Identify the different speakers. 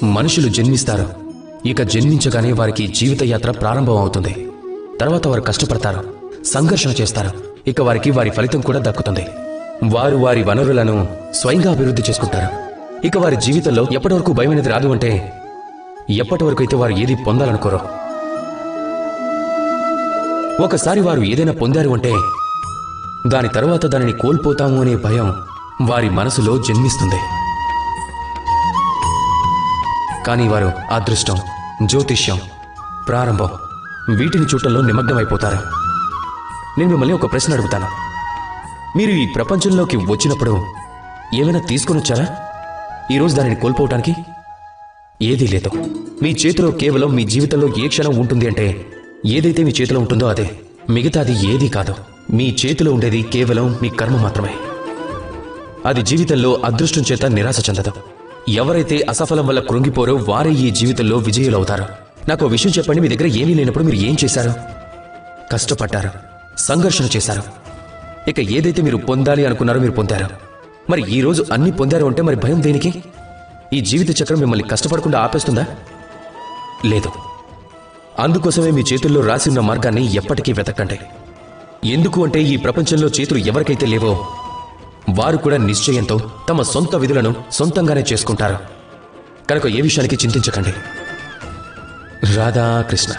Speaker 1: మనుషులు జన్మిస్తారు. ఇక జన్మించగానే వారికి జీవిత యాత్ర ప్రారంభం అవుతుంది. తర్వాత వారు కష్టపడతారు, సంఘర్షణ చేస్తారు. ఇక వారికి వారి ఫలితం కూడా దక్కుతుంది. వారు వారి వనరులను స్వయంగా అభివృద్ధి చేసుకుంటారు. ఇక వారి జీవితంలో ఎప్పటి వరకు భయం అనేది రాదు అంటే ఎప్పటి వరకు అయితే వారు ఏది పొందాలనుకోరో. ఒకసారి వారు ఏదైనా పొందారు అంటే దాని తరువాత దానిని కోల్పోతాము అనే భయం వారి మనసులో జన్మిస్తుంది. కానీ వారు అదృష్టం, జ్యోతిష్యం, ప్రారంభం వీటిని చూడటంలో నిమగ్నమైపోతారు. నేను మిమ్మల్ని ఒక ప్రశ్న అడుగుతాను. మీరు ఈ ప్రపంచంలోకి వచ్చినప్పుడు ఏమైనా తీసుకొని వచ్చారా? ఈరోజు దానిని కోల్పోవటానికి ఏదీ లేదు. మీ చేతిలో కేవలం మీ జీవితంలో ఏ క్షణం ఉంటుంది అంటే ఏదైతే మీ చేతిలో ఉంటుందో అదే, మిగతాది ఏదీ కాదు. మీ చేతిలో ఉండేది కేవలం మీ కర్మ మాత్రమే. అది జీవితంలో అదృష్టం చేత నిరాశ చెందదు. ఎవరైతే అసఫలం వల్ల కృంగిపోరో వారే ఈ జీవితంలో విజయులు అవుతారు. నాకు ఒక విషయం చెప్పండి, మీ దగ్గర ఏమీ లేనప్పుడు మీరు ఏం చేశారు? కష్టపడ్డారు, సంఘర్షణ చేశారు. ఇక ఏదైతే మీరు పొందాలి అనుకున్నారో మీరు పొందారు. మరి ఈ రోజు అన్ని పొందారు అంటే మరి భయం దేనికి? ఈ జీవిత చక్రం మిమ్మల్ని కష్టపడకుండా ఆపేస్తుందా? లేదు. అందుకోసమే మీ చేతుల్లో రాసి ఉన్న మార్గాన్ని ఎప్పటికీ వెతకండి. ఎందుకు అంటే ఈ ప్రపంచంలో చేతులు ఎవరికైతే లేవో వారు కూడా నిశ్చయంతో తమ సొంత విధులను సొంతంగానే చేసుకుంటారు. కనుక ఏ విషయానికి చింతించకండి. రాధాకృష్ణ.